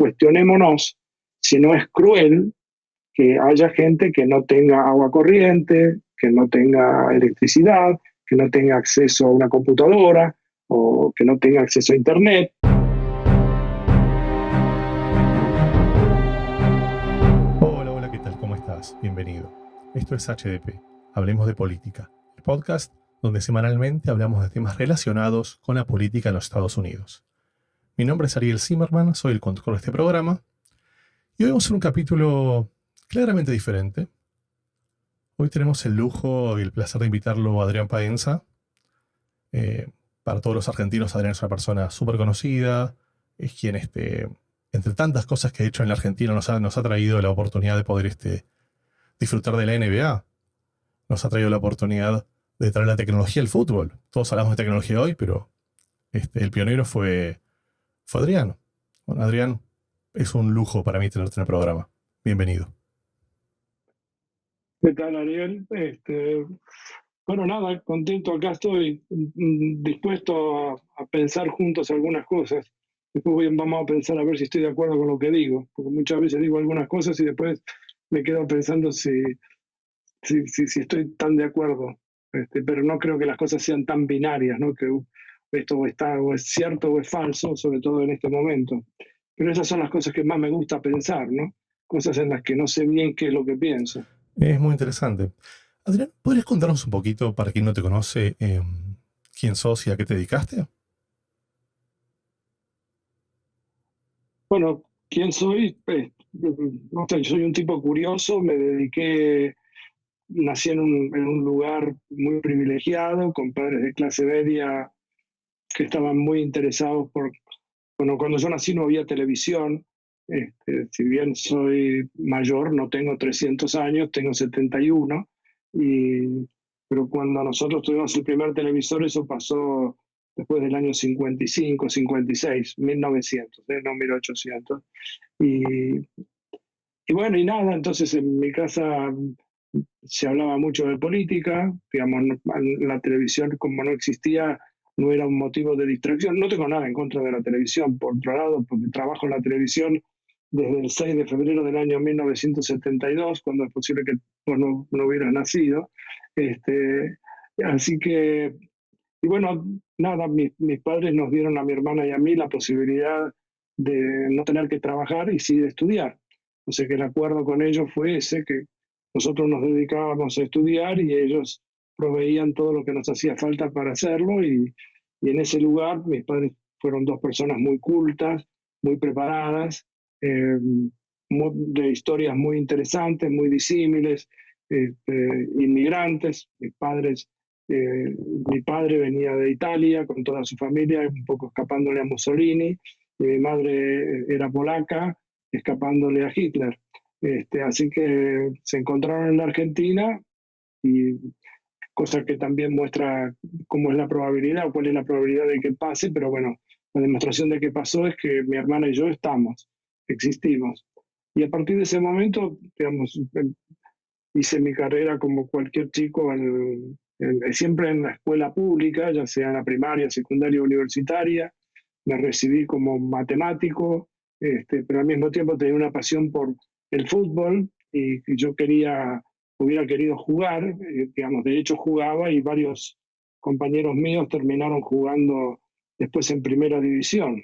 cuestionémonos si no es cruel que haya gente que no tenga agua corriente, que no tenga electricidad, que no tenga acceso a una computadora o que no tenga acceso a Internet. Hola, hola, ¿qué tal? ¿Cómo estás? Bienvenido. Esto es HDP, Hablemos de Política, el podcast donde semanalmente hablamos de temas relacionados con la política en los Estados Unidos. Mi nombre es Ariel Zimmerman, soy el conductor de este programa, y hoy vamos a hacer un capítulo claramente diferente. Hoy tenemos el lujo y el placer de invitarlo a Adrián Paenza. Para todos los argentinos, Adrián es una persona súper conocida, es quien, entre tantas cosas que ha hecho en la Argentina, nos ha traído la oportunidad de poder disfrutar de la NBA. Nos ha traído la oportunidad de traer la tecnología al fútbol. Todos hablamos de tecnología hoy, pero el pionero fue Adrián. Bueno, Adrián, es un lujo para mí tenerte en el programa. Bienvenido. ¿Qué tal, Ariel? Bueno, nada, contento, acá estoy dispuesto a pensar juntos algunas cosas. Después vamos a pensar a ver si estoy de acuerdo con lo que digo, porque muchas veces digo algunas cosas y después me quedo pensando si estoy tan de acuerdo. Pero no creo que las cosas sean tan binarias, ¿no? Que esto o es cierto o es falso, sobre todo en este momento. Pero esas son las cosas que más me gusta pensar, ¿no? Cosas en las que no sé bien qué es lo que pienso. Es muy interesante. Adrián, ¿podrías contarnos un poquito, para quien no te conoce, quién sos y a qué te dedicaste? Bueno, ¿quién soy? No sé, soy un tipo curioso, nací en un lugar muy privilegiado, con padres de clase media que estaban muy interesados bueno, cuando yo nací no había televisión. Si bien soy mayor, no tengo 300 años, tengo 71, pero cuando nosotros tuvimos el primer televisor, eso pasó después del año 55, 56, 1900, no 1800. Y, y bueno, y nada, entonces en mi casa se hablaba mucho de política, digamos, la televisión como no existía, no era un motivo de distracción. No tengo nada en contra de la televisión, por otro lado, porque trabajo en la televisión desde el 6 de febrero del año 1972, cuando es posible que vos no hubieras nacido. Este, así que, y bueno, nada, mis padres nos dieron a mi hermana y a mí la posibilidad de no tener que trabajar y sí de estudiar. O sea que el acuerdo con ellos fue ese, que nosotros nos dedicábamos a estudiar y ellos proveían todo lo que nos hacía falta para hacerlo y en ese lugar mis padres fueron dos personas muy cultas, muy preparadas, eh, de historias muy interesantes, muy disímiles, inmigrantes. Mi padre venía de Italia con toda su familia, un poco escapándole a Mussolini, y mi madre era polaca, escapándole a Hitler. Así que se encontraron en la Argentina y cosa que también muestra cómo es la probabilidad o cuál es la probabilidad de que pase, pero bueno, la demostración de que pasó es que mi hermana y yo existimos. Y a partir de ese momento, digamos, hice mi carrera como cualquier chico, siempre en la escuela pública, ya sea en la primaria, secundaria, universitaria. Me recibí como matemático, pero al mismo tiempo tenía una pasión por el fútbol y yo hubiera querido jugar, digamos, de hecho jugaba y varios compañeros míos terminaron jugando después en primera división.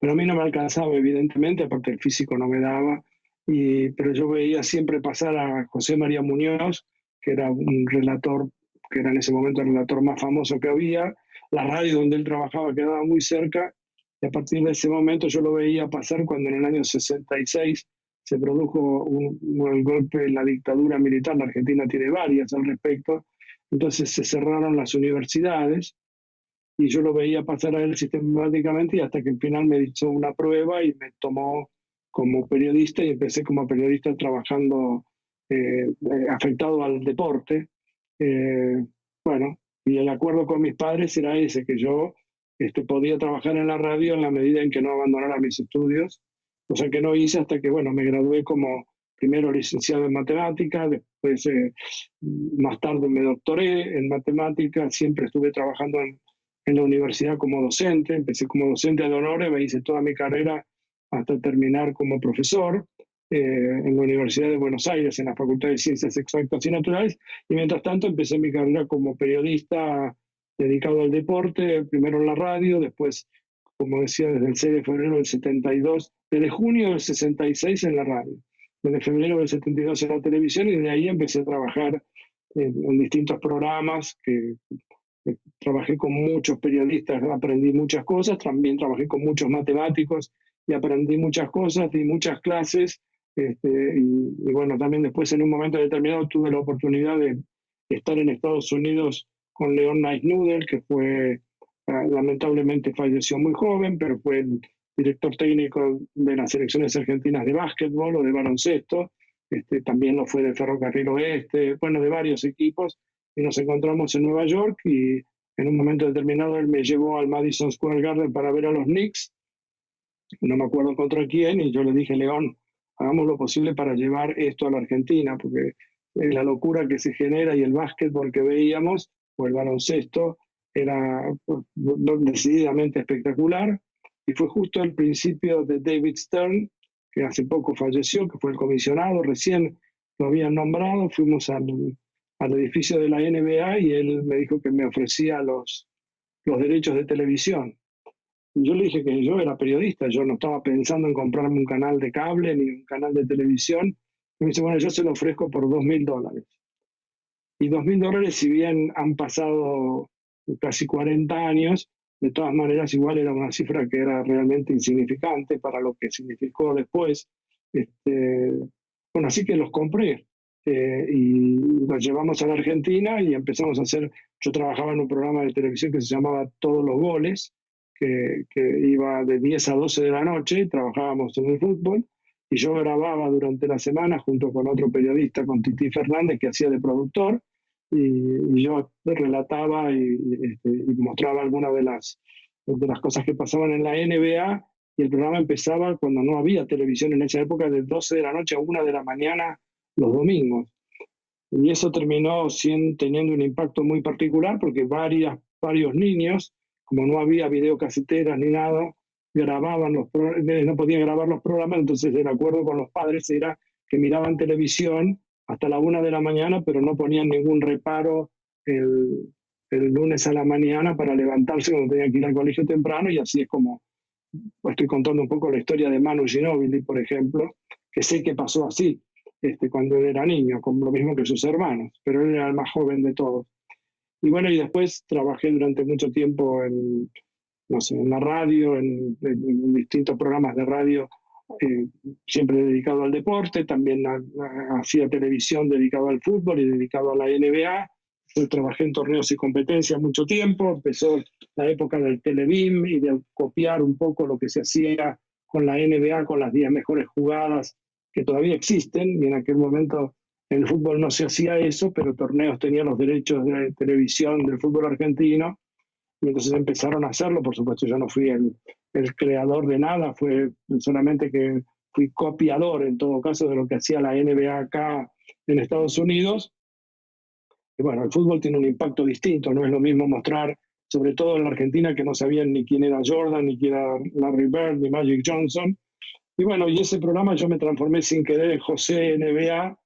Pero a mí no me alcanzaba, evidentemente, aparte el físico no me daba, pero yo veía siempre pasar a José María Muñoz, que era un relator, que era en ese momento el relator más famoso que había. La radio donde él trabajaba quedaba muy cerca, y a partir de ese momento yo lo veía pasar cuando en el año 66 se produjo el golpe de la dictadura militar. La Argentina tiene varias al respecto. Entonces se cerraron las universidades y yo lo veía pasar a él sistemáticamente y hasta que al final me hizo una prueba y me tomó como periodista y empecé como periodista trabajando afectado al deporte. Bueno, y el acuerdo con mis padres era ese, que yo podía trabajar en la radio en la medida en que no abandonara mis estudios, cosa que no hice hasta que, bueno, me gradué como primero licenciado en matemáticas, después más tarde me doctoré en matemáticas, siempre estuve trabajando en la universidad como docente. Empecé como docente de honores, me hice toda mi carrera hasta terminar como profesor en la Universidad de Buenos Aires, en la Facultad de Ciencias Exactas y Naturales, y mientras tanto empecé mi carrera como periodista dedicado al deporte, primero en la radio, después, como decía, desde el 6 de febrero del 72, desde junio del 66 en la radio, desde febrero del 72 en la televisión, y de ahí empecé a trabajar en distintos programas trabajé con muchos periodistas, aprendí muchas cosas, también trabajé con muchos matemáticos y aprendí muchas cosas, di muchas clases, y bueno, también después en un momento determinado tuve la oportunidad de estar en Estados Unidos con Leon Neisnudel, que fue, lamentablemente falleció muy joven, pero fue el director técnico de las selecciones argentinas de básquetbol o de baloncesto, también lo fue de Ferrocarril Oeste, bueno, de varios equipos, y nos encontramos en Nueva York y en un momento determinado él me llevó al Madison Square Garden para ver a los Knicks, no me acuerdo contra quién, y yo le dije, León, hagamos lo posible para llevar esto a la Argentina, porque la locura que se genera y el básquetbol que veíamos, o el baloncesto, era decididamente espectacular, y fue justo al principio de David Stern, que hace poco falleció, que fue el comisionado, recién lo habían nombrado, fuimos al edificio de la NBA y él me dijo que me ofrecía los derechos de televisión. Y yo le dije que yo era periodista, yo no estaba pensando en comprarme un canal de cable ni un canal de televisión. Y me dice, bueno, yo se lo ofrezco por $2.000. Y $2.000, si bien han pasado casi 40 años, de todas maneras igual era una cifra que era realmente insignificante para lo que significó después. Bueno, así que los compré. Y los llevamos a la Argentina y empezamos a hacer, yo trabajaba en un programa de televisión que se llamaba Todos los Goles, que iba de 10 a 12 de la noche, trabajábamos en el fútbol, y yo grababa durante la semana junto con otro periodista, con Titi Fernández, que hacía de productor, y yo relataba y mostraba algunas de las cosas que pasaban en la NBA, y el programa empezaba cuando no había televisión en esa época, de 12 de la noche a 1 de la mañana, los domingos. Y eso terminó teniendo un impacto muy particular porque varios niños, como no había videocaseteras ni nada, no podían grabar los programas, entonces el acuerdo con los padres era que miraban televisión hasta la 1 de la mañana, pero no ponían ningún reparo el lunes a la mañana para levantarse cuando tenían que ir al colegio temprano, y así es como estoy contando un poco la historia de Manu Ginóbili, por ejemplo, que sé que pasó así. Cuando él era niño, como lo mismo que sus hermanos, pero él era el más joven de todos. Y bueno, y después trabajé durante mucho tiempo en la radio, en distintos programas de radio, siempre dedicado al deporte, también hacía televisión dedicado al fútbol y dedicado a la NBA. Yo trabajé en torneos y competencias mucho tiempo, empezó la época del Telebeam y de copiar un poco lo que se hacía con la NBA, con las 10 mejores jugadas que todavía existen, y en aquel momento en el fútbol no se hacía eso, pero Torneos tenía los derechos de televisión del fútbol argentino, y entonces empezaron a hacerlo. Por supuesto, yo no fui el creador de nada, fue solamente que fui copiador, en todo caso, de lo que hacía la NBA acá en Estados Unidos. Y bueno, el fútbol tiene un impacto distinto, no es lo mismo mostrar, sobre todo en la Argentina, que no sabían ni quién era Jordan, ni quién era Larry Bird, ni Magic Johnson. Y bueno, y ese programa yo me transformé sin querer en José NBA,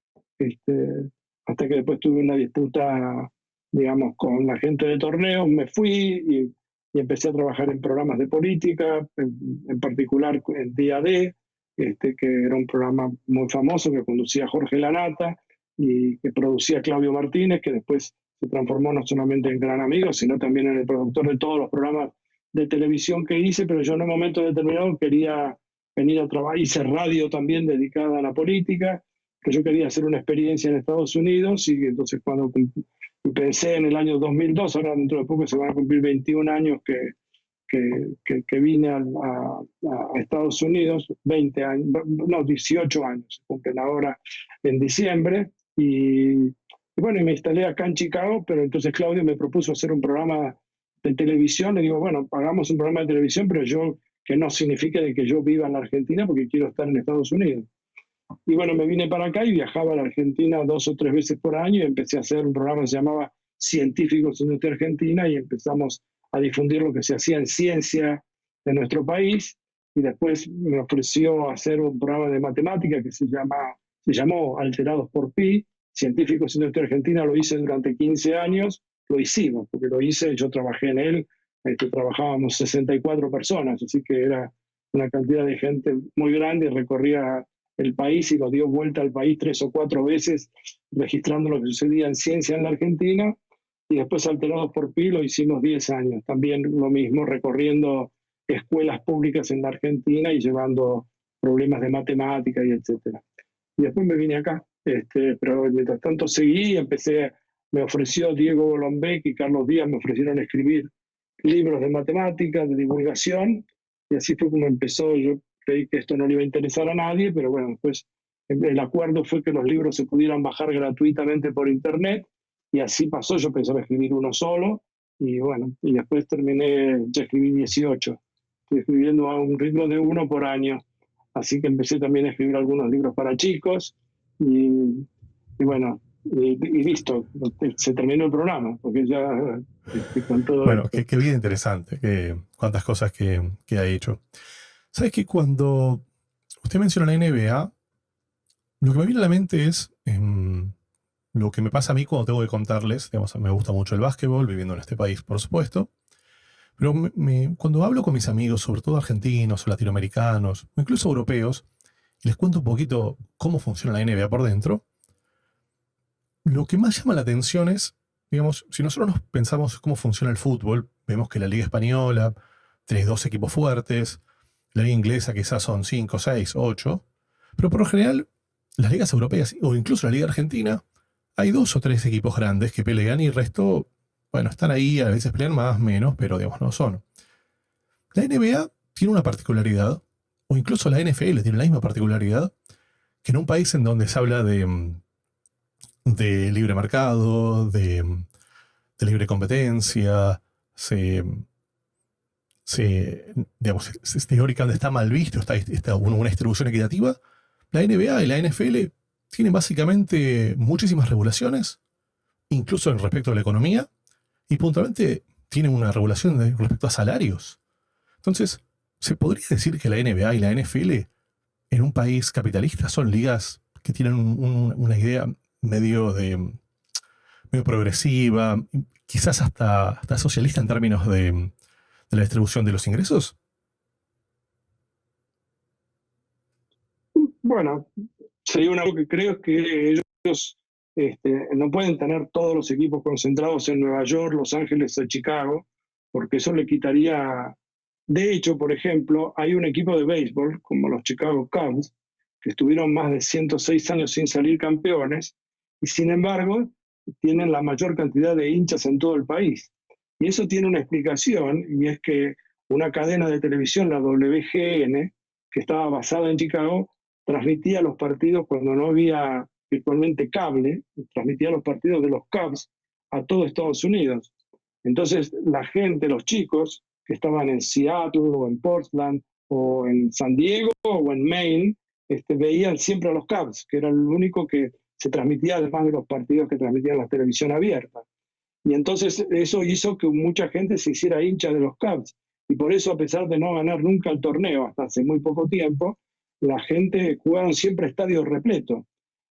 hasta que después tuve una disputa, digamos, con la gente de Torneos, me fui y empecé a trabajar en programas de política, en particular en Día D, que era un programa muy famoso que conducía Jorge Lanata y que producía Claudio Martínez, que después se transformó no solamente en gran amigo, sino también en el productor de todos los programas de televisión que hice, pero yo en un momento determinado quería venir a trabajar, hice radio también dedicada a la política, que yo quería hacer una experiencia en Estados Unidos, y entonces cuando pensé en el año 2002, ahora dentro de poco se van a cumplir 21 años que vine a Estados Unidos, 20 años, no, 18 años, se cumplen ahora en diciembre, y bueno, y me instalé acá en Chicago, pero entonces Claudio me propuso hacer un programa de televisión. Le digo, bueno, hagamos un programa de televisión, pero que no signifique de que yo viva en la Argentina, porque quiero estar en Estados Unidos. Y bueno, me vine para acá y viajaba a la Argentina 2 o 3 veces por año, y empecé a hacer un programa que se llamaba Científicos en nuestra Argentina, y empezamos a difundir lo que se hacía en ciencia de nuestro país. y después me ofreció hacer un programa de matemática que se llamó Alterados por Pi. Científicos en nuestra Argentina lo hice durante 15 años, lo hicimos, porque lo hice, yo trabajé en él, trabajábamos 64 personas, así que era una cantidad de gente muy grande, recorría el país y lo dio vuelta al país 3 o 4 veces, registrando lo que sucedía en ciencia en la Argentina, y después Alterados por Pi lo hicimos 10 años, también lo mismo, recorriendo escuelas públicas en la Argentina y llevando problemas de matemática y etcétera. Y después me vine acá, pero mientras tanto seguí, me ofreció Diego Golombek y Carlos Díaz, me ofrecieron escribir libros de matemáticas, de divulgación, y así fue como empezó. Yo creí que esto no le iba a interesar a nadie, pero bueno, después el acuerdo fue que los libros se pudieran bajar gratuitamente por internet, y así pasó. Yo pensaba escribir uno solo, y bueno, y después ya escribí 18. Estoy escribiendo a un ritmo de uno por año, así que empecé también a escribir algunos libros para chicos, y bueno, y listo, se terminó el programa, porque ya con todo Bueno, esto. qué vida interesante, cuántas cosas que ha hecho. ¿Sabes que cuando usted menciona la NBA, lo que me viene a la mente es lo que me pasa a mí cuando tengo que contarles? Digamos, me gusta mucho el básquetbol, viviendo en este país, por supuesto, pero cuando hablo con mis amigos, sobre todo argentinos o latinoamericanos, o incluso europeos, y les cuento un poquito cómo funciona la NBA por dentro, lo que más llama la atención es, digamos, si nosotros nos pensamos cómo funciona el fútbol, vemos que la Liga Española tiene 2 equipos fuertes, la Liga Inglesa quizás son 5, 6, 8, pero por lo general, las ligas europeas o incluso la Liga Argentina, hay 2 o 3 equipos grandes que pelean y el resto, bueno, están ahí, a veces pelean más, menos, pero digamos, no son. La NBA tiene una particularidad, o incluso la NFL tiene la misma particularidad, que en un país en donde se habla de libre mercado, de libre competencia, digamos, teóricamente está mal visto, está una distribución equitativa. La NBA y la NFL tienen básicamente muchísimas regulaciones, incluso en respecto a la economía, y puntualmente tienen una regulación respecto a salarios. Entonces, ¿se podría decir que la NBA y la NFL en un país capitalista son ligas que tienen una idea medio progresiva, quizás hasta socialista en términos de la distribución de los ingresos? Bueno, sería una que creo que ellos no pueden tener todos los equipos concentrados en Nueva York, Los Ángeles o Chicago, porque eso le quitaría. De hecho, por ejemplo, hay un equipo de béisbol, como los Chicago Cubs, que estuvieron más de 106 años sin salir campeones, y sin embargo tienen la mayor cantidad de hinchas en todo el país. Y eso tiene una explicación, y es que una cadena de televisión, la WGN, que estaba basada en Chicago, transmitía los partidos cuando no había virtualmente cable, transmitía los partidos de los Cubs a todo Estados Unidos. Entonces la gente, los chicos que estaban en Seattle o en Portland o en San Diego o en Maine, veían siempre a los Cubs, que era lo único que se transmitía además de los partidos que transmitían la televisión abierta. Y entonces eso hizo que mucha gente se hiciera hincha de los Cubs. Y por eso, a pesar de no ganar nunca el torneo hasta hace muy poco tiempo, la gente jugaron siempre estadios repletos.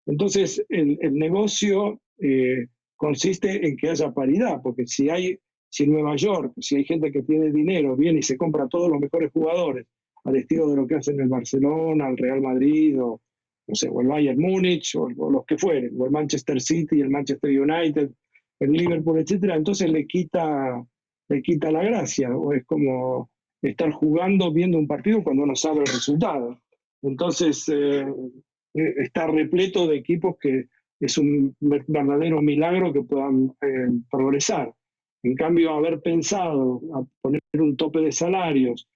Entonces el negocio consiste en que haya paridad, porque si en Nueva York, si hay gente que tiene dinero, viene y se compra a todos los mejores jugadores, al estilo de lo que hacen el Barcelona, el Real Madrid, o, no sé, o el Bayern Múnich, o los que fueren, o el Manchester City, el Manchester United, el Liverpool, etcétera, entonces le quita la gracia, o es como estar jugando, viendo un partido cuando no sabe el resultado. Entonces está repleto de equipos que es un verdadero milagro que puedan progresar. En cambio, haber pensado a poner un tope de salarios,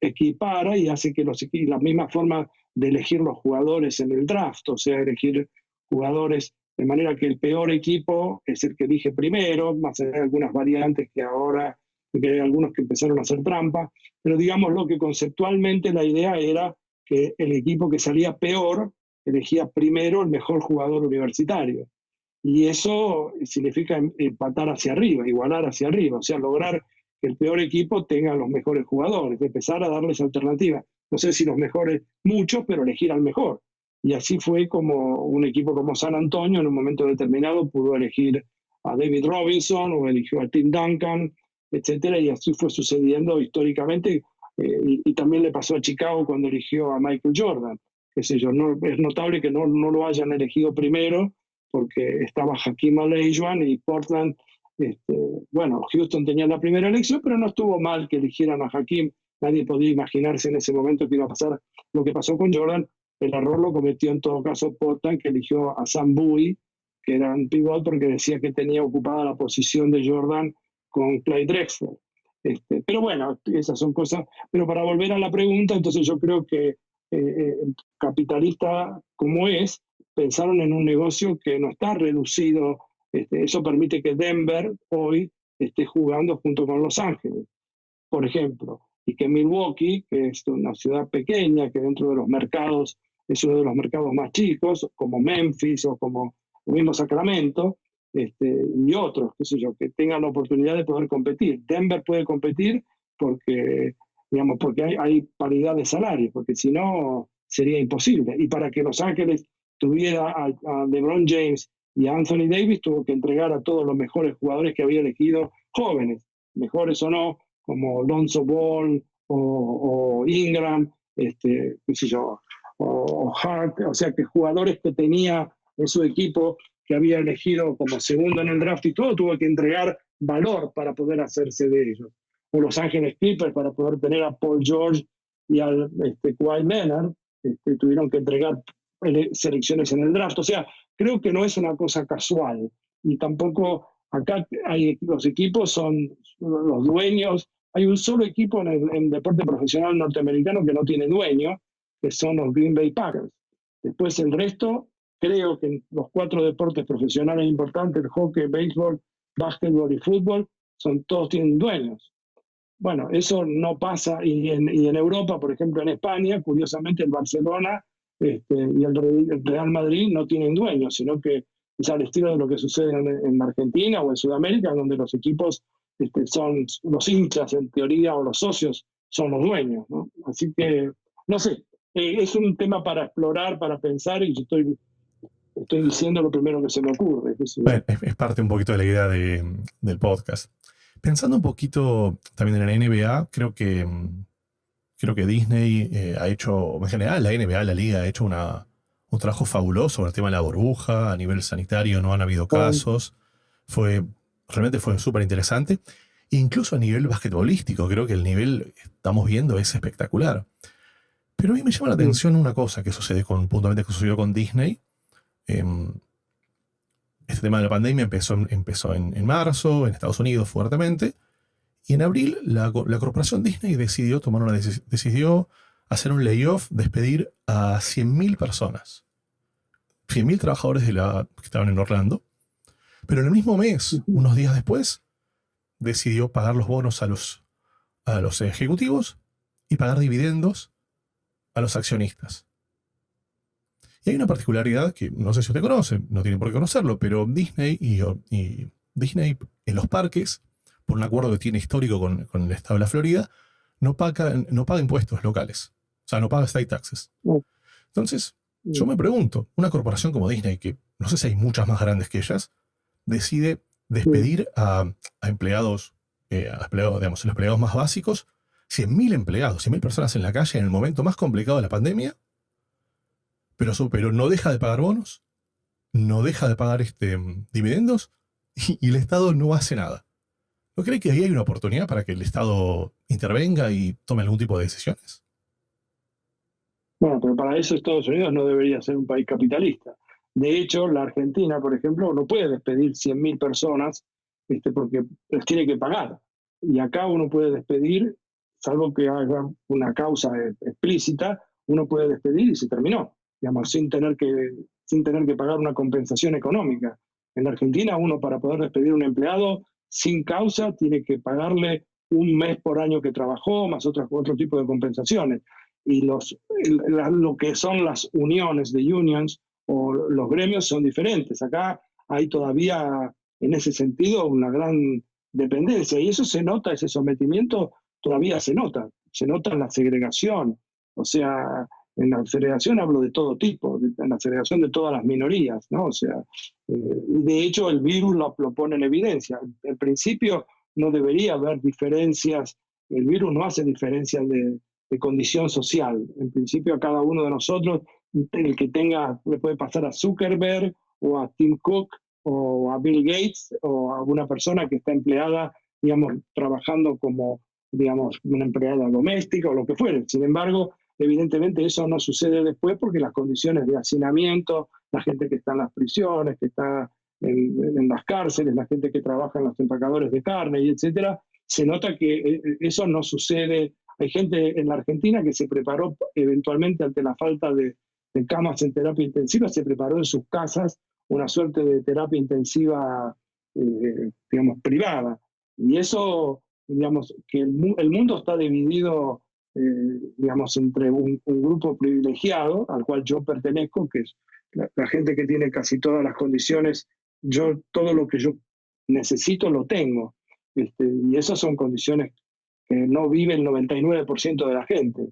equipara y hace que la misma forma de elegir los jugadores en el draft, o sea, elegir jugadores de manera que el peor equipo es el que elige primero, más allá de algunas variantes que ahora, que hay algunos que empezaron a hacer trampa, pero digamos lo que conceptualmente la idea era que el equipo que salía peor elegía primero el mejor jugador universitario. Y eso significa empatar hacia arriba, igualar hacia arriba, o sea, lograr que el peor equipo tenga los mejores jugadores, empezar a darles alternativas. No sé si los mejores, muchos, pero elegir al mejor. Y así fue como un equipo como San Antonio en un momento determinado pudo elegir a David Robinson o eligió a Tim Duncan, etcétera, y así fue sucediendo históricamente. Y también le pasó a Chicago cuando eligió a Michael Jordan. Qué sé yo, no, es notable que no lo hayan elegido primero porque estaba Hakeem Olajuwon y Portland. Bueno, Houston tenía la primera elección, pero no estuvo mal que eligieran a Hakeem. Nadie podía imaginarse en ese momento que iba a pasar lo que pasó con Jordan. El error lo cometió en todo caso Portland, que eligió a Sam Bowie, que era un pivot porque decía que tenía ocupada la posición de Jordan con Clyde Drexler. Pero bueno, esas son cosas. Pero para volver a la pregunta, entonces yo creo que capitalista como es, pensaron en un negocio que no está reducido. Eso permite que Denver hoy esté jugando junto con Los Ángeles, por ejemplo, y que Milwaukee, que es una ciudad pequeña, que dentro de los mercados es uno de los mercados más chicos, como Memphis o como el mismo Sacramento, y otros, qué sé yo, que tengan la oportunidad de poder competir. Denver puede competir porque, digamos, porque hay paridad de salario, porque si no sería imposible. Y para que Los Ángeles tuviera a LeBron James y a Anthony Davis, tuvo que entregar a todos los mejores jugadores que había elegido, jóvenes, mejores o no, como Lonzo Ball o Ingram, qué sé yo, o Hart, o sea que jugadores que tenía en su equipo que había elegido como segundo en el draft y todo, tuvo que entregar valor para poder hacerse de ellos. O Los Ángeles Clippers para poder tener a Paul George y al Kawhi Leonard, tuvieron que entregar selecciones en el draft. O sea, creo que no es una cosa casual. Y tampoco acá los equipos son los dueños. Hay un solo equipo en deporte profesional norteamericano que no tiene dueño, que son los Green Bay Packers. Después el resto, creo que en los 4 deportes profesionales importantes, el hockey, béisbol, básquetbol y fútbol, todos tienen dueños. Bueno, eso no pasa, y en Europa, por ejemplo en España, curiosamente el Barcelona y el Real Madrid no tienen dueños, sino que es al estilo de lo que sucede en Argentina o en Sudamérica, donde los equipos son los hinchas en teoría o los socios son los dueños, ¿no? Así que, no sé, es un tema para explorar, para pensar, y yo estoy diciendo lo primero que se me ocurre. Bueno, es parte un poquito de la idea del podcast. Pensando un poquito también en la NBA, creo que Disney ha hecho, en general la NBA, la liga, ha hecho un trabajo fabuloso sobre el tema de la burbuja. A nivel sanitario no han habido casos. Realmente fue súper interesante. Incluso a nivel basquetbolístico, creo que el nivel que estamos viendo es espectacular. Pero a mí me llama la atención una cosa que puntualmente que sucedió con Disney. Este tema de la pandemia empezó en marzo, en Estados Unidos fuertemente, y en abril la corporación Disney decidió hacer un layoff, despedir a 100.000 personas, 100.000 trabajadores que estaban en Orlando, pero en el mismo mes, unos días después, decidió pagar los bonos a los ejecutivos y pagar dividendos a los accionistas. Y hay una particularidad que no sé si usted conoce, no tiene por qué conocerlo, pero Disney Disney en los parques, por un acuerdo que tiene histórico con el estado de la Florida, no paga impuestos locales. O sea, no paga state taxes. Entonces, yo me pregunto, una corporación como Disney, que no sé si hay muchas más grandes que ellas, decide despedir a empleados, digamos, los empleados más básicos, 100.000 empleados, 100.000 personas en la calle en el momento más complicado de la pandemia, pero no deja de pagar bonos, no deja de pagar dividendos, y el Estado no hace nada. ¿No cree que ahí hay una oportunidad para que el Estado intervenga y tome algún tipo de decisiones? Bueno, pero para eso Estados Unidos no debería ser un país capitalista. De hecho, la Argentina, por ejemplo, no puede despedir 100.000 personas porque les tiene que pagar. Y acá uno puede despedir, salvo que haya una causa explícita, uno puede despedir y se terminó, digamos, sin tener que pagar una compensación económica. En la Argentina, uno para poder despedir a un empleado sin causa tiene que pagarle un mes por año que trabajó, más otro tipo de compensaciones. Y lo que son las uniones de unions o los gremios son diferentes. Acá hay todavía, en ese sentido, una gran dependencia. Y eso se nota, ese sometimiento todavía se nota en la segregación. O sea, en la segregación hablo de todo tipo, en la segregación de todas las minorías, ¿no? O sea, de hecho el virus lo pone en evidencia. En principio no debería haber diferencias, el virus no hace diferencias de condición social. En principio a cada uno de nosotros, el que tenga, le puede pasar a Zuckerberg o a Tim Cook o a Bill Gates o a una persona que está empleada, digamos, trabajando como, digamos, una empleada doméstica o lo que fuere. Sin embargo, evidentemente eso no sucede después porque las condiciones de hacinamiento, la gente que está en las prisiones, que está en las cárceles, la gente que trabaja en los empacadores de carne, y etcétera, se nota que eso no sucede. Hay gente en la Argentina que se preparó eventualmente ante la falta de camas en terapia intensiva, se preparó en sus casas una suerte de terapia intensiva, digamos, privada. Y eso, digamos, que el mundo está dividido, digamos, entre un grupo privilegiado, al cual yo pertenezco, que es la gente que tiene casi todas las condiciones. Yo, todo lo que yo necesito lo tengo. Y esas son condiciones que no vive el 99% de la gente.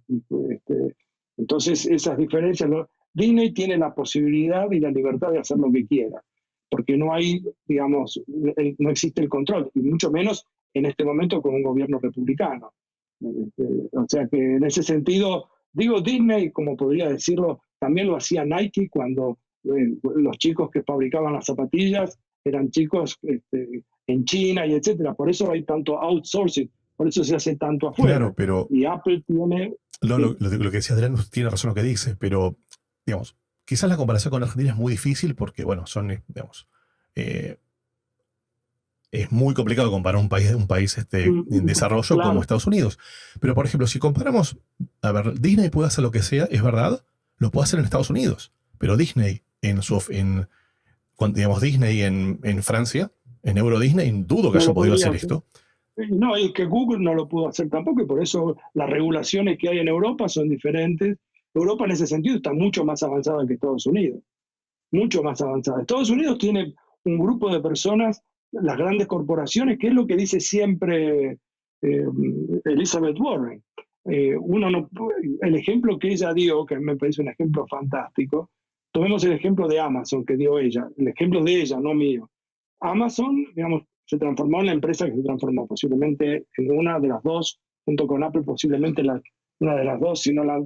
Entonces, esas diferencias, ¿no? Disney tiene la posibilidad y la libertad de hacer lo que quiera, porque no hay, digamos, no existe el control, y mucho menos en este momento con un gobierno republicano. O sea que en ese sentido, digo Disney, como podría decirlo, también lo hacía Nike cuando los chicos que fabricaban las zapatillas eran chicos en China y etcétera. Por eso hay tanto outsourcing, por eso se hace tanto Claro, afuera. pero Y Apple tiene... lo que decía Adrián tiene razón lo que dice, pero, digamos, quizás la comparación con Argentina es muy difícil porque, bueno, digamos, es muy complicado comparar un país en desarrollo como Claro. Estados Unidos. Pero, por ejemplo, si comparamos, a ver, Disney puede hacer lo que sea, es verdad, lo puede hacer en Estados Unidos. Pero Disney, digamos, Disney en Francia, en Euro Disney, dudo que No hayan lo podido podría hacer hacer. esto. No, y que Google no lo pudo hacer tampoco, y por eso las regulaciones que hay en Europa son diferentes. Europa en ese sentido está mucho más avanzada que Estados Unidos, mucho más avanzada. Estados Unidos tiene un grupo de personas, las grandes corporaciones, que es lo que dice siempre Elizabeth Warren. Uno no, el ejemplo que ella dio, que me parece un ejemplo fantástico, tomemos el ejemplo de Amazon que dio ella, el ejemplo de ella, no mío. Amazon, digamos, se transformó en la empresa que se transformó, posiblemente en una de las dos, junto con Apple, posiblemente una de las dos, sino la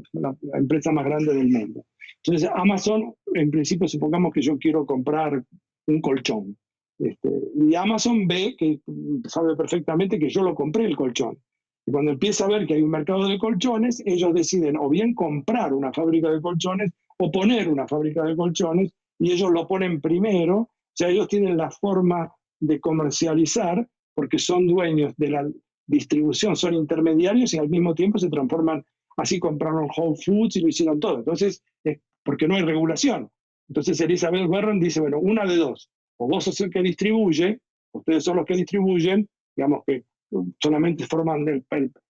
empresa más grande del mundo. Entonces, Amazon, en principio, supongamos que yo quiero comprar un colchón. Y Amazon ve que sabe perfectamente que yo lo compré el colchón. Y cuando empieza a ver que hay un mercado de colchones, ellos deciden o bien comprar una fábrica de colchones o poner una fábrica de colchones, y ellos lo ponen primero. O sea, ellos tienen la forma de comercializar porque son dueños de la distribución, son intermediarios y al mismo tiempo se transforman. Así compraron Whole Foods y lo hicieron todo. Entonces, porque no hay regulación. Entonces Elizabeth Warren dice, bueno, una de dos, o vos sos el que distribuye, ustedes son los que distribuyen, digamos que solamente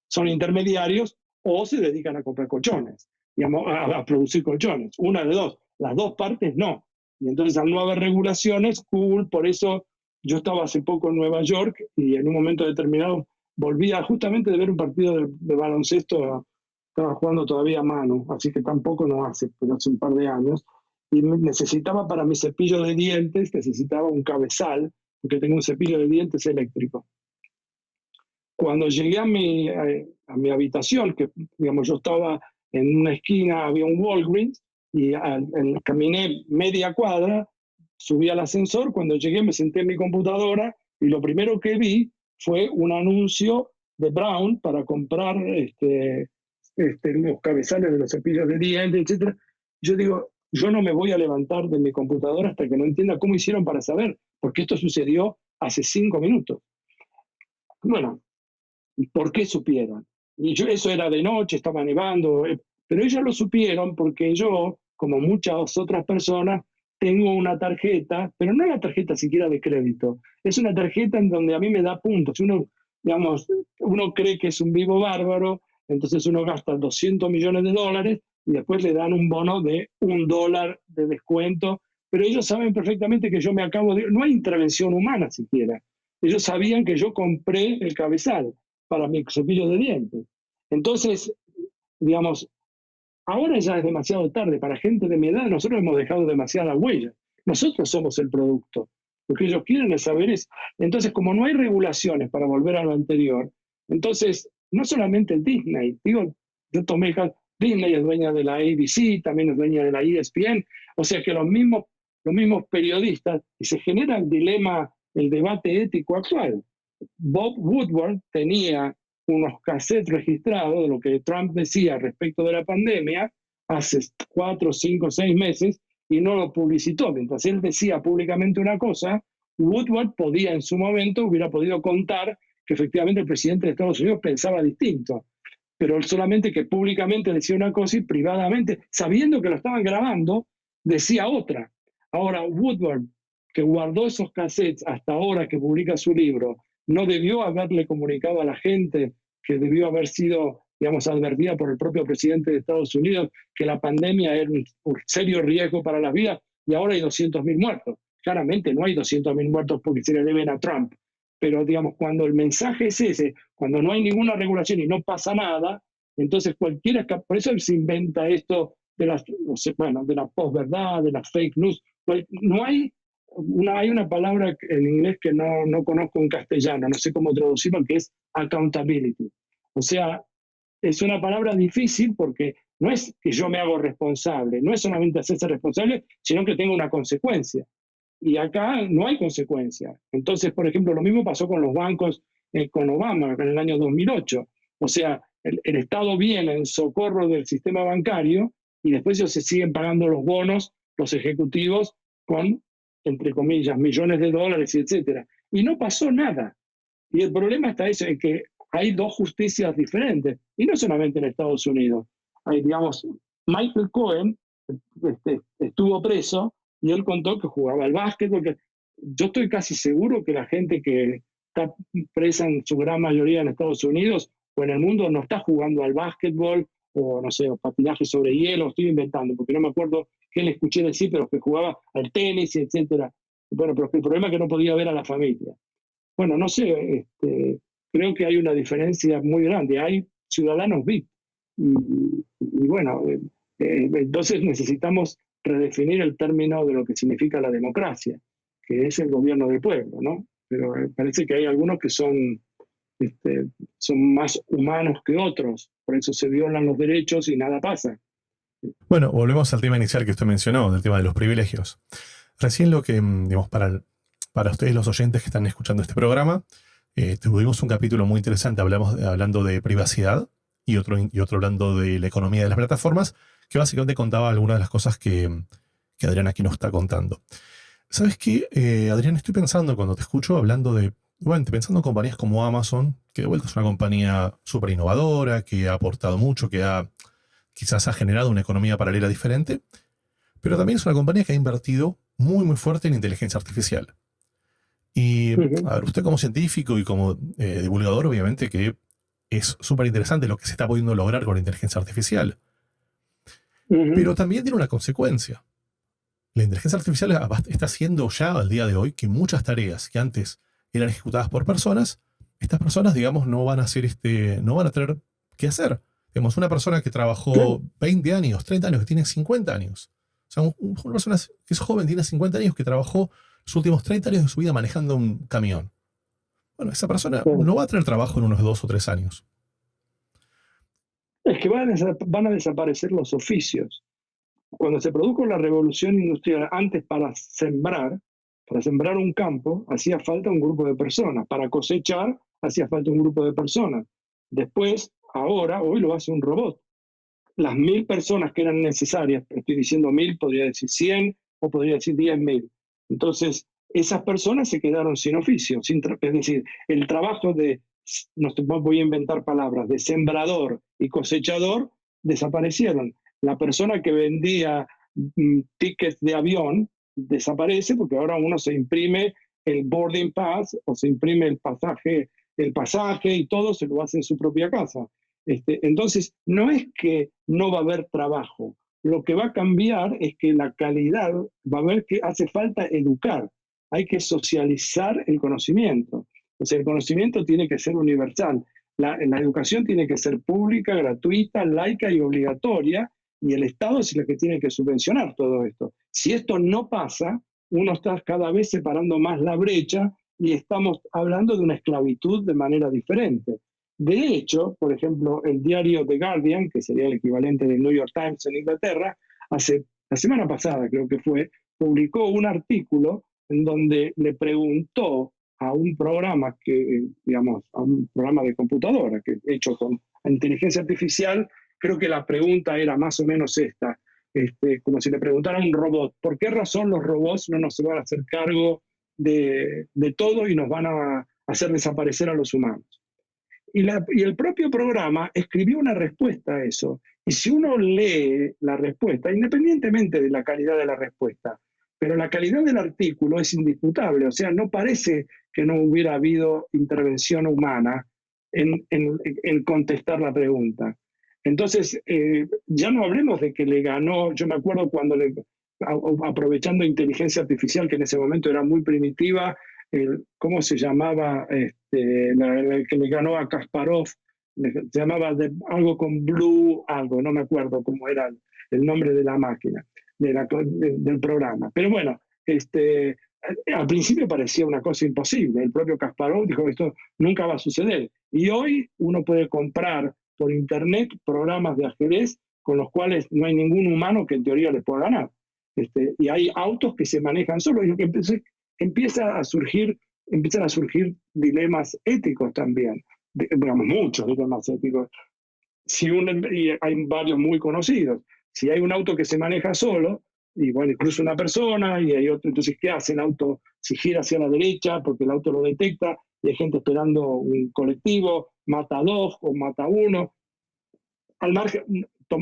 son intermediarios, o se dedican a comprar colchones, digamos, a producir colchones. Una de dos, las dos partes no. Y entonces al no haber regulaciones, Google, por eso yo estaba hace poco en Nueva York y en un momento determinado volvía justamente de ver un partido de baloncesto, estaba jugando todavía Manu, así que tampoco no hace, pero hace un par de años, y necesitaba para mi cepillo de dientes, necesitaba un cabezal, porque tengo un cepillo de dientes eléctrico. Cuando llegué a mi habitación, que digamos yo estaba en una esquina, había un Walgreens, y caminé media cuadra, subí al ascensor, cuando llegué me senté en mi computadora y lo primero que vi fue un anuncio de Brown para comprar los cabezales de los cepillos de dientes, etc. Yo digo, yo no me voy a levantar de mi computadora hasta que no entienda cómo hicieron para saber, porque esto sucedió hace 5 minutos. Bueno, ¿por qué supieron? Y eso era de noche, estaba nevando, pero ellos lo supieron porque yo, como muchas otras personas, tengo una tarjeta, pero no una tarjeta siquiera de crédito, es una tarjeta en donde a mí me da puntos. Digamos, uno cree que es un vivo bárbaro, entonces uno gasta 200 millones de dólares y después le dan un bono de $1 de descuento, pero ellos saben perfectamente que yo me acabo de... No hay intervención humana siquiera. ellos sabían que yo compré el cabezal para mi cepillo de dientes. Entonces, digamos, ahora ya es demasiado tarde. Para gente de mi edad, nosotros hemos dejado demasiada huella. Nosotros somos el producto. Lo que ellos quieren es saber eso. Entonces, como no hay regulaciones para volver a lo anterior, entonces, no solamente Disney, digo, yo tomé el caso, Disney es dueña de la ABC, también es dueña de la ESPN, o sea que los mismos periodistas, y se genera el dilema, el debate ético actual. Bob Woodward tenía unos cassettes registrados de lo que Trump decía respecto de la pandemia hace 4, 5, 6 meses y no lo publicitó. Mientras él decía públicamente una cosa, Woodward podía en su momento, hubiera podido contar que efectivamente el presidente de Estados Unidos pensaba distinto, pero él solamente que públicamente decía una cosa y privadamente, sabiendo que lo estaban grabando, decía otra. Ahora, Woodward, que guardó esos cassettes hasta ahora que publica su libro, no debió haberle comunicado a la gente, que debió haber sido, digamos, advertida por el propio presidente de Estados Unidos que la pandemia era un serio riesgo para las vidas, y ahora hay 200.000 muertos. Claramente no hay 200.000 muertos porque se le deben a Trump, pero digamos, cuando el mensaje es ese, cuando no hay ninguna regulación y no pasa nada, entonces cualquiera, por eso se inventa esto de las, bueno, de la posverdad, de las fake news. No hay hay una palabra en inglés que no conozco en castellano, no sé cómo traducirlo, que es accountability. O sea, es una palabra difícil porque no es que yo me hago responsable, no es solamente hacerse responsable, sino que tengo una consecuencia. Y acá no hay consecuencia. Entonces, por ejemplo, lo mismo pasó con los bancos con Obama en el año 2008. O sea, el Estado viene en socorro del sistema bancario y después ellos se siguen pagando los bonos, los ejecutivos, con, entre comillas, millones de dólares, etcétera. Y no pasó nada. Y el problema está eso, en que hay dos justicias diferentes, y no solamente en Estados Unidos. Hay, digamos, Michael Cohen estuvo preso y él contó que jugaba al básquet, porque yo estoy casi seguro que la gente que está presa en su gran mayoría en Estados Unidos o en el mundo no está jugando al básquetbol o, no sé, o patinaje sobre hielo, estoy inventando, porque no me acuerdo qué le escuché decir, pero que jugaba al tenis, etcétera. Bueno, pero el problema es que no podía ver a la familia. Bueno, no sé, creo que hay una diferencia muy grande. Hay ciudadanos VIP. Y bueno, entonces necesitamos redefinir el término de lo que significa la democracia, que es el gobierno del pueblo, ¿no? Pero parece que hay algunos que son más humanos que otros, por eso se violan los derechos y nada pasa. Bueno, volvemos al tema inicial que usted mencionó, del tema de los privilegios. Recién lo que, digamos, para ustedes los oyentes que están escuchando este programa, tuvimos un capítulo muy interesante hablando de privacidad y otro hablando de la economía de las plataformas, que básicamente contaba algunas de las cosas que Adrián aquí nos está contando. ¿Sabes qué, Adrián? Estoy pensando, cuando te escucho hablando pensando en compañías como Amazon, que de vuelta es una compañía súper innovadora, que ha aportado mucho, quizás ha generado una economía paralela diferente, pero también es una compañía que ha invertido muy, muy fuerte en inteligencia artificial. Y, a ver, usted como científico y como divulgador, obviamente que es súper interesante lo que se está pudiendo lograr con la inteligencia artificial. Pero también tiene una consecuencia. La inteligencia artificial está haciendo ya al día de hoy que muchas tareas que antes eran ejecutadas por personas, estas personas, digamos, no van a tener qué hacer. Digamos, una persona que trabajó 20 años, 30 años, que tiene 50 años. O sea, una persona que es joven, tiene 50 años, que trabajó los últimos 30 años de su vida manejando un camión. Bueno, esa persona no va a tener trabajo en unos 2 o 3 años. Es que van a desaparecer los oficios. Cuando se produjo la revolución industrial, antes para sembrar un campo, hacía falta un grupo de personas. Para cosechar, hacía falta un grupo de personas. Después, hoy lo hace un robot. Las 1.000 personas que eran necesarias, estoy diciendo 1.000, podría decir 100 o podría decir 10.000. Entonces, esas personas se quedaron sin oficio. Es decir, el trabajo no voy a inventar palabras, de sembrador y cosechador, desaparecieron. La persona que vendía tickets de avión desaparece porque ahora uno se imprime el boarding pass o se imprime el pasaje y todo se lo hace en su propia casa. Entonces, no es que no va a haber trabajo. Lo que va a cambiar es que la calidad, va a ver que hace falta educar. Hay que socializar el conocimiento. O sea, el conocimiento tiene que ser universal. La educación tiene que ser pública, gratuita, laica y obligatoria, y el Estado es el que tiene que subvencionar todo esto. Si esto no pasa, uno está cada vez separando más la brecha y estamos hablando de una esclavitud de manera diferente. De hecho, por ejemplo, el diario The Guardian, que sería el equivalente del New York Times en Inglaterra, la semana pasada creo que fue, publicó un artículo en donde le preguntó a un programa a un programa de computadora que hecho con inteligencia artificial. Creo que la pregunta era más o menos esta, como si le preguntara a un robot, ¿por qué razón los robots no nos van a hacer cargo de todo y nos van a hacer desaparecer a los humanos? Y el propio programa escribió una respuesta a eso. Y si uno lee la respuesta, independientemente de la calidad de la respuesta, pero la calidad del artículo es indisputable, o sea, no parece que no hubiera habido intervención humana en contestar la pregunta. Entonces, ya no hablemos de que le ganó. Yo me acuerdo cuando, aprovechando inteligencia artificial, que en ese momento era muy primitiva, ¿cómo se llamaba? El que le ganó a Kasparov, se llamaba algo con Blue, algo, no me acuerdo cómo era el nombre de la máquina, del programa. Pero bueno, al principio parecía una cosa imposible. El propio Kasparov dijo que esto nunca va a suceder. Y hoy uno puede comprar por internet programas de ajedrez con los cuales no hay ningún humano que en teoría les pueda ganar. Y hay autos que se manejan solos, y que empiezan a surgir dilemas éticos también, digamos, muchos dilemas éticos. Y hay varios muy conocidos. Si hay un auto que se maneja solo, y bueno, cruza una persona, y hay otro, entonces, ¿qué hace el auto? Si gira hacia la derecha, porque el auto lo detecta, y hay gente esperando un colectivo, mata a dos o mata a uno. Al margen,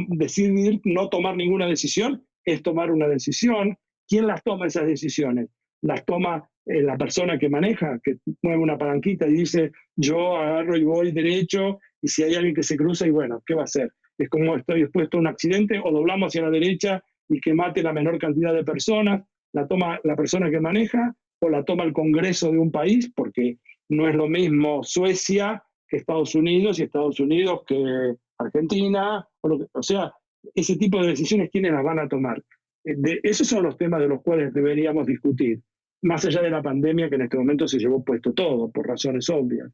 decidir no tomar ninguna decisión es tomar una decisión. ¿Quién las toma esas decisiones? Las toma la persona que maneja, que mueve una palanquita y dice, yo agarro y voy derecho, y si hay alguien que se cruza, y bueno, ¿qué va a hacer? Es como estoy expuesto a un accidente, o doblamos hacia la derecha y que mate la menor cantidad de personas. La toma la persona que maneja, o la toma el Congreso de un país, porque no es lo mismo Suecia que Estados Unidos, y Estados Unidos que Argentina, o sea, ese tipo de decisiones, ¿quiénes las van a tomar? Esos son los temas de los cuales deberíamos discutir, más allá de la pandemia, que en este momento se llevó puesto todo, por razones obvias.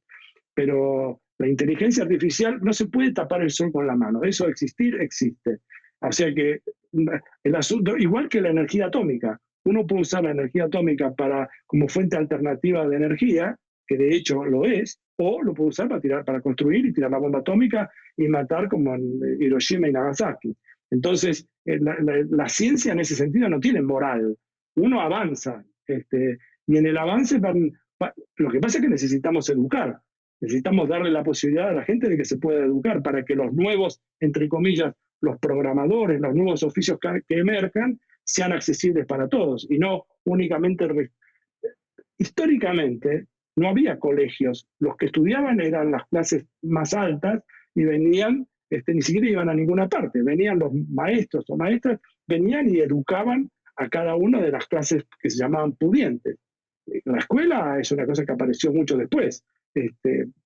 Pero la inteligencia artificial no se puede tapar el sol con la mano. Eso existir, existe. O sea que el asunto, igual que la energía atómica, uno puede usar la energía atómica como fuente alternativa de energía, que de hecho lo es, o lo puede usar para construir y tirar la bomba atómica y matar, como en Hiroshima y Nagasaki. Entonces, la ciencia en ese sentido no tiene moral. Uno avanza, y en el avance lo que pasa es que necesitamos educar. Necesitamos darle la posibilidad a la gente de que se pueda educar para que los nuevos, entre comillas, los programadores, los nuevos oficios que emerjan, sean accesibles para todos y no únicamente. Históricamente no había colegios. Los que estudiaban eran las clases más altas y venían, ni siquiera iban a ninguna parte. Venían los maestros o maestras, venían y educaban a cada una de las clases que se llamaban pudientes. La escuela es una cosa que apareció mucho después,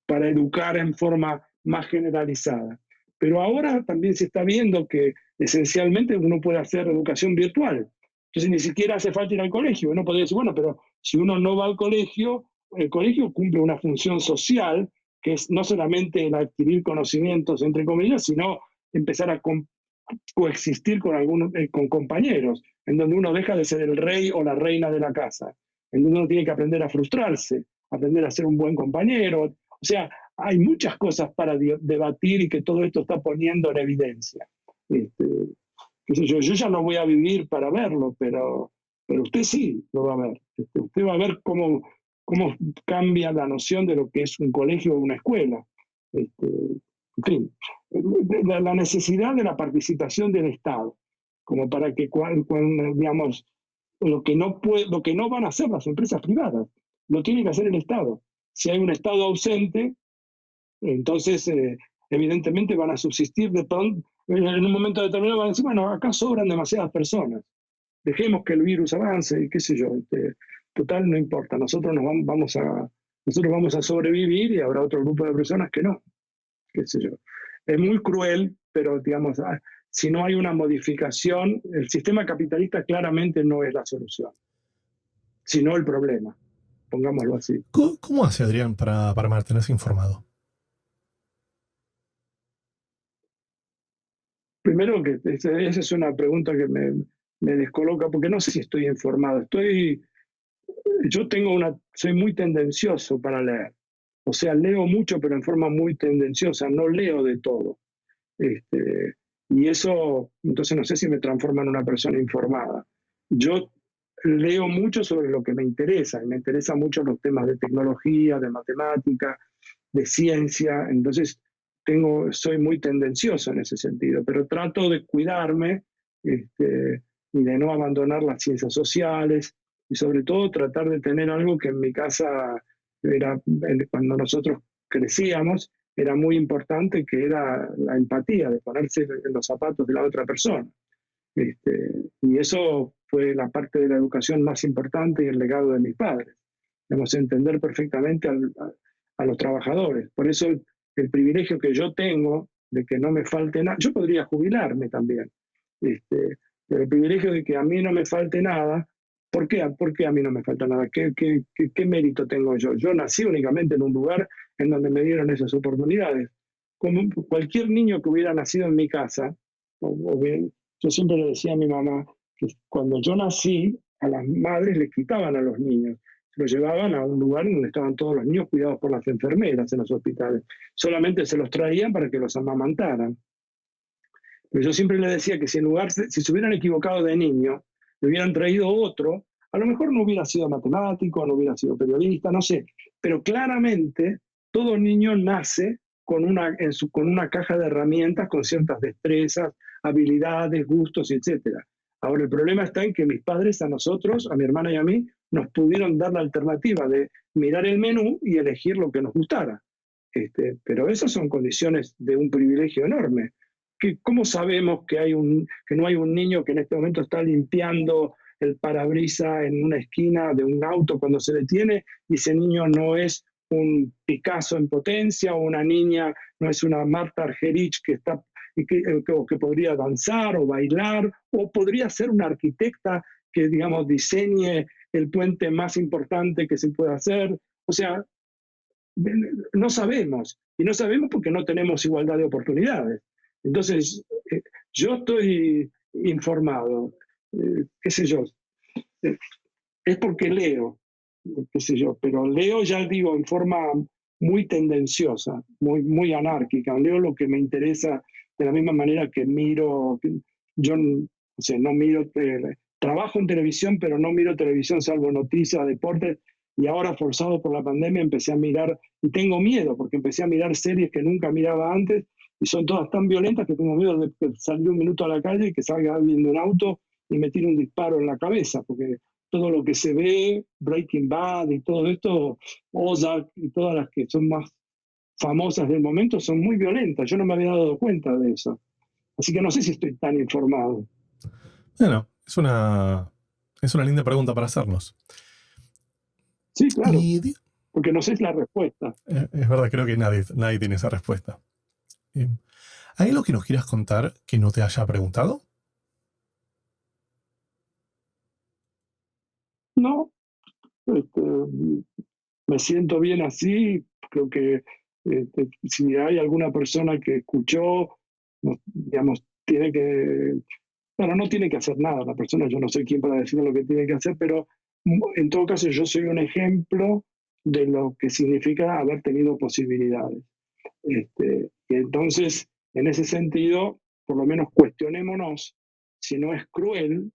para educar en forma más generalizada. Pero ahora también se está viendo que esencialmente uno puede hacer educación virtual. Entonces ni siquiera hace falta ir al colegio. Uno podría decir, bueno, pero si uno no va al colegio, el colegio cumple una función social, que es no solamente el adquirir conocimientos, entre comillas, sino empezar a coexistir con compañeros, en donde uno deja de ser el rey o la reina de la casa, en donde uno tiene que aprender a frustrarse, aprender a ser un buen compañero. O sea, hay muchas cosas para debatir, y que todo esto está poniendo en evidencia. Qué sé yo ya no voy a vivir para verlo, pero usted sí lo va a ver. Usted va a ver cómo cambia la noción de lo que es un colegio o una escuela. En fin, la necesidad de la participación del Estado, como para que digamos, lo que no van a hacer las empresas privadas, lo tiene que hacer el Estado. Si hay un Estado ausente, entonces evidentemente van a subsistir de pronto. En un momento determinado van a decir, bueno, acá sobran demasiadas personas, dejemos que el virus avance, y qué sé yo, total, no importa, nosotros nos nosotros vamos a sobrevivir y habrá otro grupo de personas que no, qué sé yo. Es muy cruel, pero digamos, si no hay una modificación, el sistema capitalista claramente no es la solución, sino el problema, pongámoslo así. ¿Cómo hace Adrián para mantenerse informado? Primero que esa es una pregunta que me descoloca, porque no sé si estoy informado. Soy muy tendencioso para leer. O sea, leo mucho, pero en forma muy tendenciosa, no leo de todo. Y eso, entonces no sé si me transforma en una persona informada. Yo leo mucho sobre lo que me interesa, y me interesan mucho los temas de tecnología, de matemática, de ciencia, entonces soy muy tendencioso en ese sentido, pero trato de cuidarme y de no abandonar las ciencias sociales y sobre todo tratar de tener algo que en mi casa era, cuando nosotros crecíamos, era muy importante, que era la empatía, de ponerse en los zapatos de la otra persona. Y eso fue la parte de la educación más importante y el legado de mis padres. Debemos entender perfectamente a los trabajadores. Por eso el privilegio que yo tengo de que no me falte nada, yo podría jubilarme también, pero el privilegio de que a mí no me falte nada. ¿Por qué a mí no me falta nada? ¿Qué mérito tengo yo? Yo nací únicamente en un lugar en donde me dieron esas oportunidades. Como cualquier niño que hubiera nacido en mi casa, o bien, yo siempre le decía a mi mamá que cuando yo nací, a las madres les quitaban a los niños, se los llevaban a un lugar donde estaban todos los niños cuidados por las enfermeras en los hospitales. Solamente se los traían para que los amamantaran. Pero yo siempre le decía que si se hubieran equivocado de niño, le hubieran traído otro, a lo mejor no hubiera sido matemático, no hubiera sido periodista, no sé, pero claramente todo niño nace con una caja de herramientas, con ciertas destrezas, habilidades, gustos, etcétera. Ahora, el problema está en que mis padres a nosotros, a mi hermana y a mí, nos pudieron dar la alternativa de mirar el menú y elegir lo que nos gustara. Pero esas son condiciones de un privilegio enorme. ¿Cómo sabemos que no hay un niño que en este momento está limpiando el parabrisas en una esquina de un auto cuando se detiene y ese niño no es un Picasso en potencia o una niña no es una Marta Argerich que podría danzar o bailar, o podría ser una arquitecta que, digamos, diseñe el puente más importante que se pueda hacer? O sea, no sabemos, y no sabemos porque no tenemos igualdad de oportunidades. Entonces, yo estoy informado, qué sé yo, es porque leo, qué sé yo, pero leo, ya digo, en forma muy tendenciosa, muy anárquica. Leo lo que me interesa de la misma manera que miro. Yo o sea, no miro, trabajo en televisión, pero no miro televisión salvo noticias, deportes, y ahora forzado por la pandemia empecé a mirar, y tengo miedo porque empecé a mirar series que nunca miraba antes, y son todas tan violentas que tengo miedo de salir un minuto a la calle y que salga alguien de un auto y me tire un disparo en la cabeza, porque todo lo que se ve, Breaking Bad y todo esto, Ozark y todas las que son más famosas del momento, son muy violentas. Yo no me había dado cuenta de eso. Así que no sé si estoy tan informado. Bueno, es una linda pregunta para hacernos. Sí, claro, Y porque no sé la respuesta. es verdad, creo que nadie tiene esa respuesta. ¿Hay algo que nos quieras contar que no te haya preguntado? No, este, me siento bien así. Creo que si hay alguna persona que escuchó, digamos, tiene que, bueno, no tiene que hacer nada la persona, yo no soy quien para decirle lo que tiene que hacer, pero en todo caso yo soy un ejemplo de lo que significa haber tenido posibilidades. Y entonces, en ese sentido, por lo menos cuestionémonos si no es cruel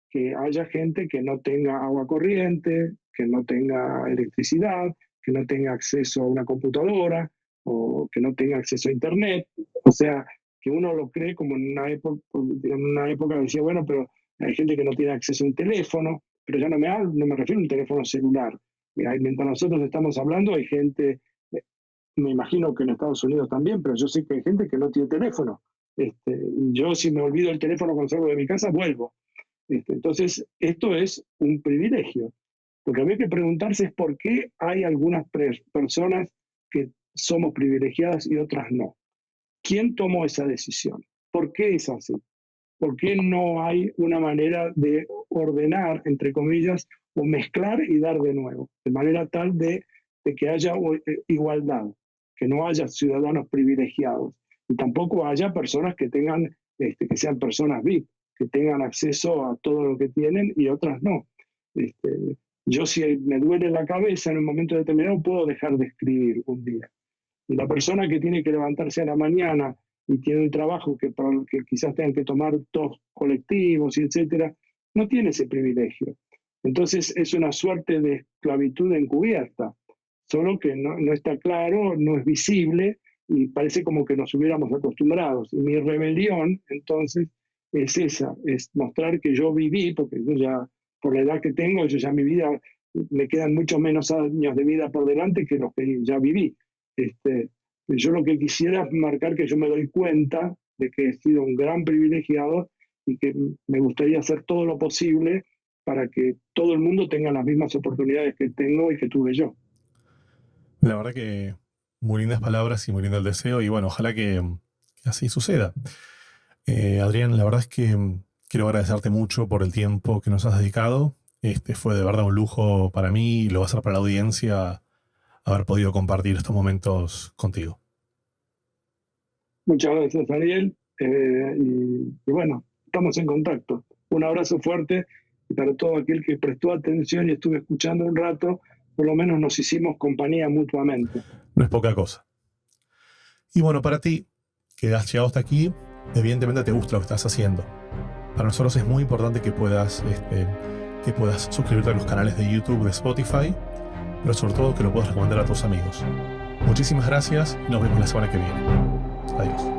que haya gente que no tenga agua corriente, que no tenga electricidad, que no tenga acceso a una computadora o que no tenga acceso a Internet. O sea, que uno lo cree como en una época decía, bueno, pero hay gente que no tiene acceso a un teléfono, pero ya no me refiero a un teléfono celular. Mira, mientras nosotros estamos hablando, hay gente, me imagino que en Estados Unidos también, pero yo sé que hay gente que no tiene teléfono. Yo si me olvido el teléfono cuando salgo de mi casa, vuelvo. Entonces, esto es un privilegio. Lo que había que preguntarse es por qué hay algunas personas que somos privilegiadas y otras no. ¿Quién tomó esa decisión? ¿Por qué es así? ¿Por qué no hay una manera de ordenar, entre comillas, o mezclar y dar de nuevo? De manera tal de que haya igualdad, que no haya ciudadanos privilegiados y tampoco haya personas que tengan, que sean personas VIP, que tengan acceso a todo lo que tienen y otras no. Yo si me duele la cabeza en un momento determinado puedo dejar de escribir un día. Y la persona que tiene que levantarse a la mañana y tiene un trabajo que quizás tengan que tomar dos colectivos y etcétera, no tiene ese privilegio. Entonces es una suerte de esclavitud encubierta, solo que no está claro, no es visible y parece como que nos hubiéramos acostumbrados. Y mi rebelión entonces es esa, es mostrar que yo viví, porque yo ya, por la edad que tengo, yo ya mi vida, me quedan mucho menos años de vida por delante que los que ya viví. Yo lo que quisiera es marcar que yo me doy cuenta de que he sido un gran privilegiado y que me gustaría hacer todo lo posible para que todo el mundo tenga las mismas oportunidades que tengo y que tuve yo. La verdad que muy lindas palabras y muy lindo el deseo y bueno, ojalá que así suceda. Adrián, la verdad es que quiero agradecerte mucho por el tiempo que nos has dedicado. Fue de verdad un lujo para mí y lo va a ser para la audiencia haber podido compartir estos momentos contigo. Muchas gracias, Ariel. Y bueno, estamos en contacto. Un abrazo fuerte y para todo aquel que prestó atención y estuve escuchando un rato, por lo menos nos hicimos compañía mutuamente. No es poca cosa. Y bueno, para ti, que has llegado hasta aquí, evidentemente te gusta lo que estás haciendo. Para nosotros es muy importante que puedas suscribirte a los canales de YouTube, de Spotify, pero sobre todo que lo puedas recomendar a tus amigos. Muchísimas gracias y nos vemos la semana que viene. Adiós.